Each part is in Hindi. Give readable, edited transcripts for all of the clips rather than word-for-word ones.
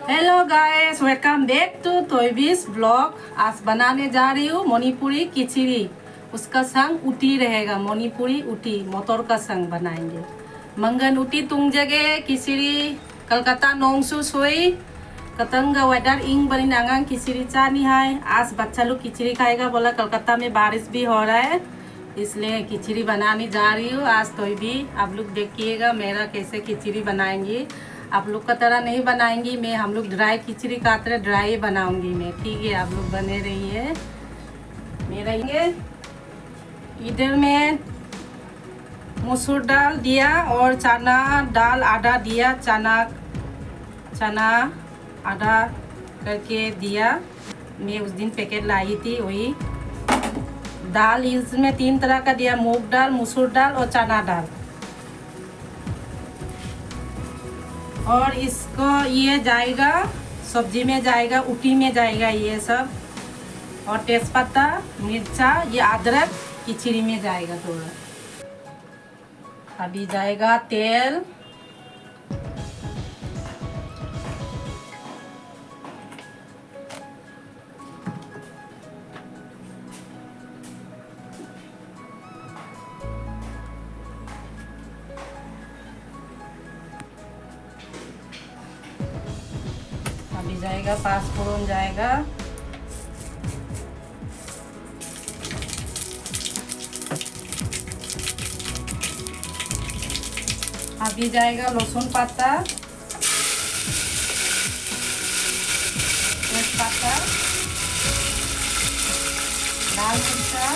Hello guys, welcome back to तोयबीस ब्लॉग। आज बनाने जा रही हूँ मणिपुरी खिचड़ी। उसका संग उटी रहेगा, मणिपुरी उटी मटर का संग बनाएंगे। मंगन उटी तुंग जगह खिचड़ी कलकत्ता नोंगसु सोई कतंगा वेदर इंग बनी नांगांग खिचड़ी चानी है। आज बच्चा लोग खिचड़ी खाएगा, बोला कलकत्ता में बारिश भी हो रहा है, इसलिए खिचड़ी बनाने जा रही हूँ आज। तो भी आप लोग देखिएगा मेरा कैसे खिचड़ी बनाएंगी। आप लोग का तरह नहीं बनाएंगी मैं, हम लोग ड्राई खिचड़ी का तरह ड्राई बनाऊंगी मैं, ठीक है। आप लोग बने रहिए मेरा। ये इधर में मसूर दाल दिया और चना दाल आधा दिया, चना आधा करके दिया। मैं उस दिन पैकेट लाई थी वही दाल। इसमें 3 तरह का दिया, मूंग दाल, मसूर दाल और चना दाल। और इसको ये जाएगा सब्जी में, जाएगा उटी में जाएगा ये सब। और तेजपत्ता, मिर्चा, ये अदरक खिचड़ी में जाएगा थोड़ा। अभी जाएगा तेल, अभी जाएगा पाँचफोरन जाएगा, अभी जाएगा लहसुन पत्ता, तेजपत्ता, लाल मिर्चा,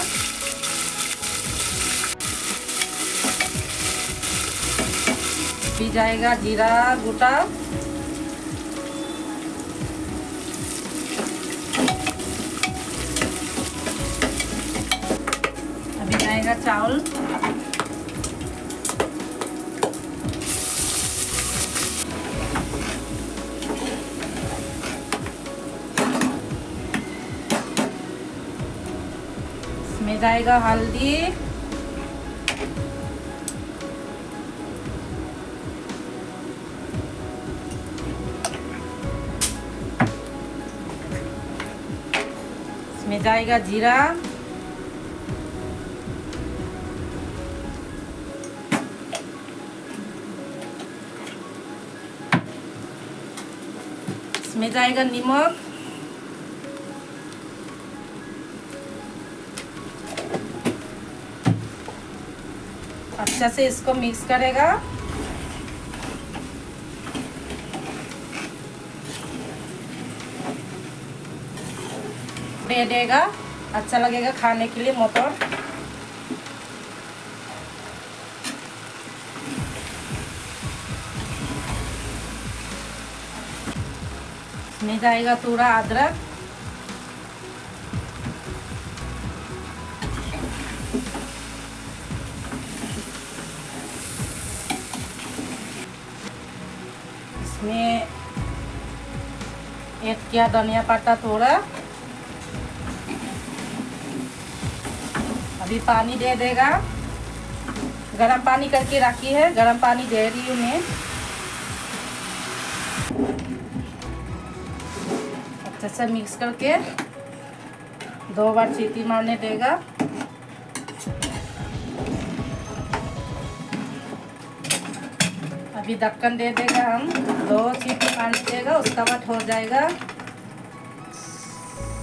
अभी जाएगा जीरा गोटा, अभी जाएगा चावल, इसमें जाएगा हल्दी, इसमें जाएगा जीरा, इसमें जाएगा नमक, अच्छा से इसको मिक्स करेगा। दे देगा, अच्छा लगेगा खाने के लिए मटर। इसमें जाएगा थोड़ा अदरक, इसमें ऐड किया धनिया पत्ता थोड़ा। अभी पानी दे देगा, गरम पानी करके रखी है, गरम पानी दे रही हूँ मैं। अच्छे से मिक्स करके 2 बार सीटी मारने देगा। अभी ढक्कन दे देगा, हम 2 सीटी मारने देगा, उसका बाद हो जाएगा।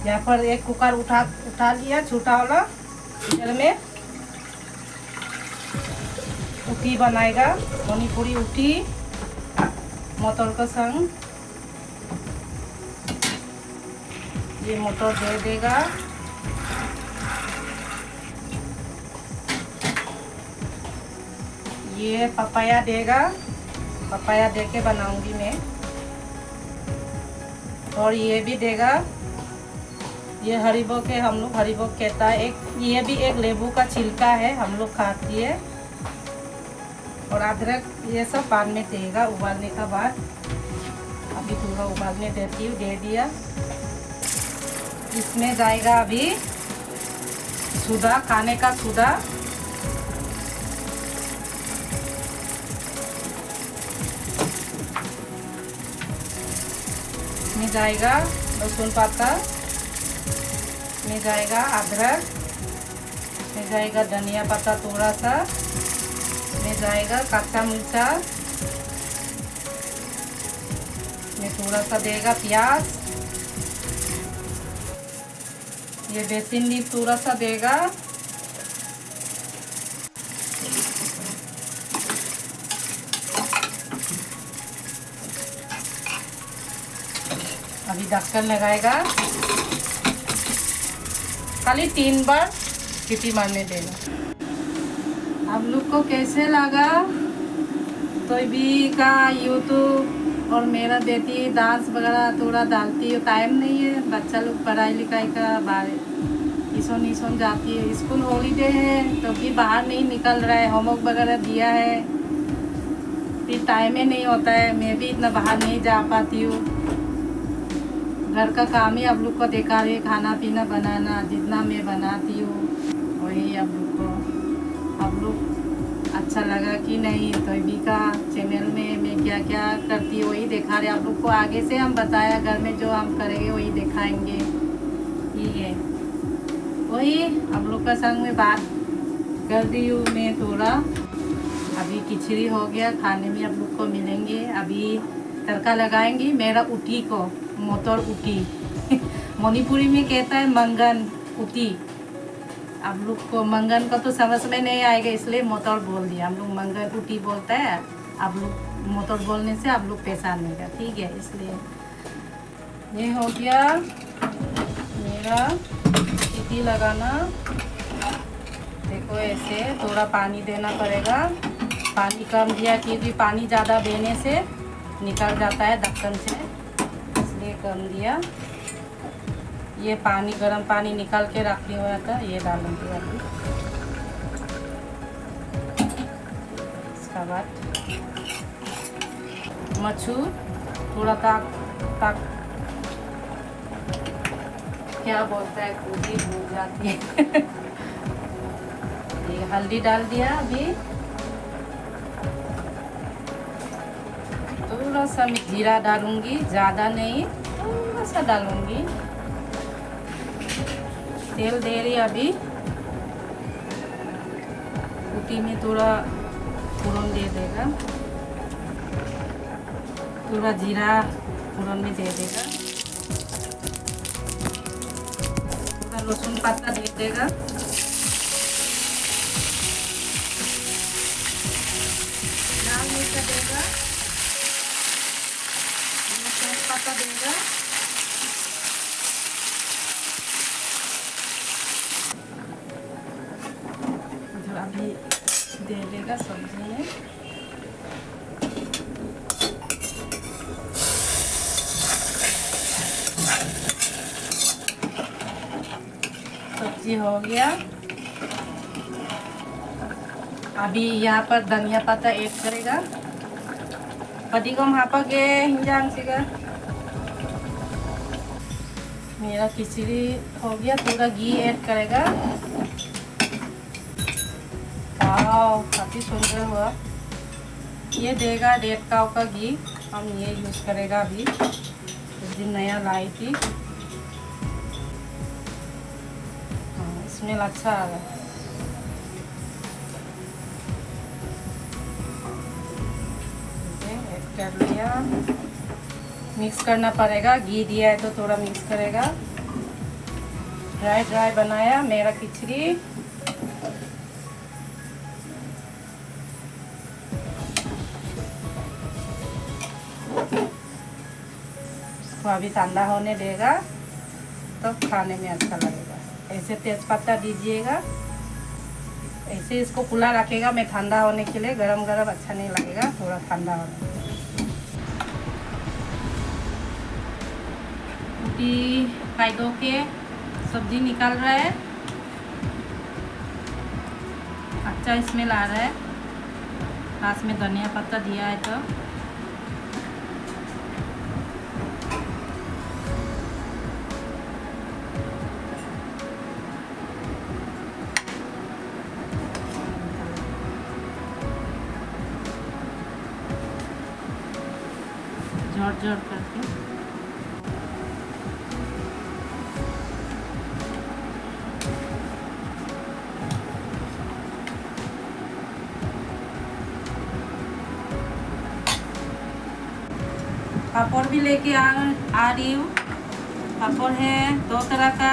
यहाँ पर एक कुकर उठा लिया छोटा वाला, इधर में उटी बनाएगा, मणिपुरी उटी मटर का संग। ये मटर दे देगा, ये पपाया देगा, पपाया दे के बनाऊंगी मैं। और ये भी देगा, ये हरीबो के हम लोग हरीबो कहता है एक, ये भी एक लेबू का छिलका है, हम लोग खाती है। और अदरक ये सब बाद में देगा उबालने का बाद। अभी थोड़ा उबालने देती हूँ, दे दिया। इसमें जाएगा अभी सोडा, खाने का सोडा, इसमें जाएगा लहसुन पत्ता, इसमें जाएगा अदरक, इसमें जाएगा धनिया पत्ता थोड़ा सा, इसमें जाएगा कच्चा मिर्चा, इसमें थोड़ा सा देगा प्याज, ये बेसिन लीफ थोड़ा सा देगा, अभी ढक्कन लगाएगा, खाली 3 बार सीटी मारने देगा। आप लोग को कैसे लगा? तो भी का यूट्यूब और मेरा बेटी डांस वगैरह थोड़ा डालती है, टाइम नहीं है, बच्चा लोग पढ़ाई लिखाई का बारे ईसोन जाती है, स्कूल हॉलीडे है तो भी बाहर नहीं निकल रहा है, होमवर्क वगैरह दिया है, फिर टाइम ही नहीं होता है, मैं भी इतना बाहर नहीं जा पाती हूँ। घर का काम ही आप लोग को देखा रही, खाना पीना बनाना जितना मैं बनाती हूँ वही आप लोग अच्छा लगा कि नहीं, तो भी का चैनल में मैं क्या क्या करती हूँ वही दिखा रहे आप लोग को, आगे से हम बताया घर में जो हम करेंगे वही दिखाएंगे, ठीक है। वही आप लोग का संग में बात कर दी हूँ मैं थोड़ा। अभी खिचड़ी हो गया, खाने में आप लोग को मिलेंगे, अभी तड़का लगाएंगे मेरा उटी को, मोटर उटी मणिपुरी में कहता है मंगन उटी, आप लोग को मंगन का तो समझ में नहीं आएगा इसलिए मोटर बोल दिया, हम लोग मंगन उटी बोलता है, आप लोग मोटर बोलने से आप लोग पहचानेगा, ठीक है। इसलिए ये हो गया मेरा उटी लगाना, देखो ऐसे थोड़ा पानी देना पड़ेगा, पानी कम दिया क्योंकि पानी ज़्यादा देने से निकल जाता है ढक्कन से, इसलिए कम दिया। ये पानी गर्म पानी निकाल के रखी हुआ था, ये डालूंगी अभी। इसका बाद मच्छू थोड़ा ताक क्या बोलता है खुद ही भूल जाती है ये हल्दी डाल दिया, अभी थोड़ा सा मैं जीरा डालूंगी, ज़्यादा नहीं, थोड़ा सा डालूंगी, तेल दे रही अभी, उटी में थोड़ा फोड़न दे देगा, थोड़ा जीरा फोड़न में दे देगा, थोड़ा लहसुन पत्ता दे देगा, लाल मिर्च देगा, तेज पत्ता देगा, अभी दे देगा सब्जी में, सब्जी हो गया। अभी यहाँ पर धनिया पत्ता ऐड करेगा, पदिगम हापागे हिंजांग सिगा। मेरा खिचड़ी हो गया, थोड़ा घी ऐड करेगा, काफ़ी सुंदर हुआ, ये देगा 1.5 काव का घी, हम ये यूज़ करेगा अभी, उस दिन नया लाई थी, स्मेल अच्छा आ रहा है। ऐड कर लिया, मिक्स करना पड़ेगा, घी दिया है तो थोड़ा मिक्स करेगा। ड्राई बनाया मेरा खिचड़ी, इसको अभी ठंडा होने देगा तो खाने में अच्छा लगेगा। ऐसे तेज़पत्ता दीजिएगा, ऐसे इसको खुला रखेगा, मैं ठंडा होने के लिए, गरम गरम अच्छा नहीं लगेगा, थोड़ा ठंडा होने उटी फ्राई दो के सब्जी निकाल रहा है, अच्छा स्मेल आ रहा है, पास में धनिया पत्ता दिया है तो जोर करके पापड़ भी लेके आ रही हूँ। पापड़ है 2 तरह का,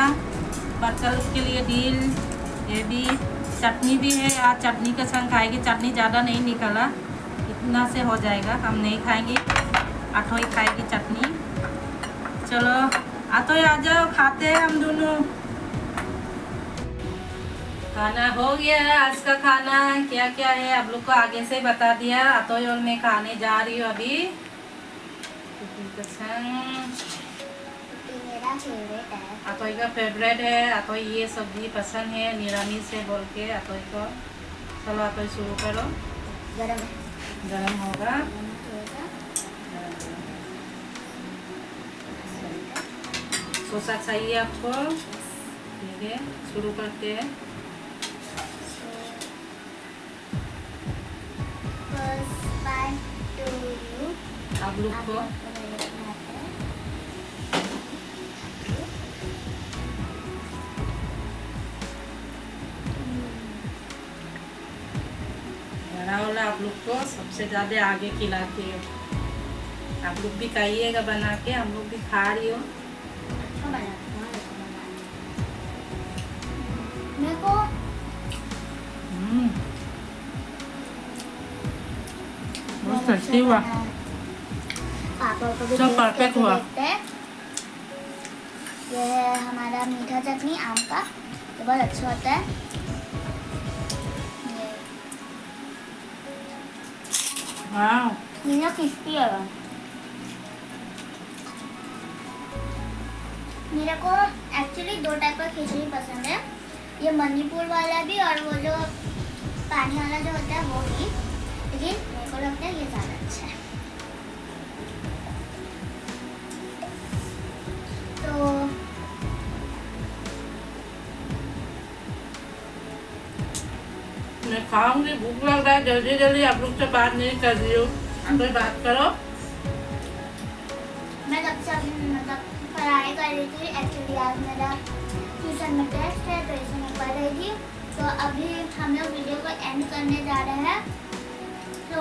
बच्चा लोग के लिए दिल, ये भी चटनी भी है। आज चटनी के संग खाएगी। चटनी ज़्यादा नहीं निकाला, इतना से हो जाएगा, हम नहीं खाएंगे, आठों ही खाएगी चटनी। चलो आतो आ जाओ, खाते हैं हम दोनों। खाना हो गया। आज का खाना क्या क्या है आप लोग को आगे से बता दिया। आतोय और मैं खाने जा रही हूँ अभी। मेरा फेवरेट है। आतोय का फेवरेट है। आतोय ये सब्जी पसंद है, निरामिष है बोल के आतोय को। चलो आतोय शुरू करो। गरम है, गरम होगा। सोसा चाहिए आपको? ठीक है, शुरू करते हैं। आप लोग को बड़ा वाला आप लोग को सबसे ज्यादा आगे खिलाती हो। आप लोग भी खाइएगा बना के, हम लोग भी खा रही हो। मेरे को बहुत टेस्टी हुआ। पापा को भी सब परफेक्ट हुआ। देखते हैं। ये है हमारा मीठा चटनी आम का, ये बहुत अच्छा होता है। ये क्रिस्पी है। मेरे को एक्चुअली 2 टाइप का खिचड़ी पसंद है, ये मणिपुर वाला भी और वो जो पानी वाला जो होता है वो भी, लेकिन मेरे को लगता है ये ज़्यादा अच्छा है। तो मैं खाऊंगी, भूख लग रहा है, जल्दी जल्दी आप लोग से बात नहीं कर रही हूँ। आप लोग बात करो। मैं जब से मतलब पढ़ाई कर रही थी, एक्चुअली आज मेरा ट्यूशन में टेस्ट है तो इसमें मैं पढ़ रही थी। तो अभी हम लोग वीडियो को एंड करने जा रहे हैं, तो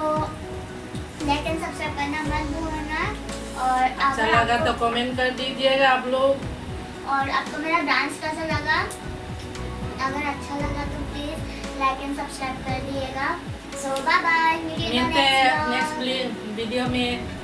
लाइक एंड सब्सक्राइब करना मत भूलना। और अच्छा लगा तो कमेंट कर दीजिएगा आप लोग। और आपको मेरा डांस कैसा लगा? अगर अच्छा लगा तो प्लीज़ लाइक एंड सब्सक्राइब कर दिएगा। सो बाय बाय, मिलते हैं नेक्स्ट वीडियो में।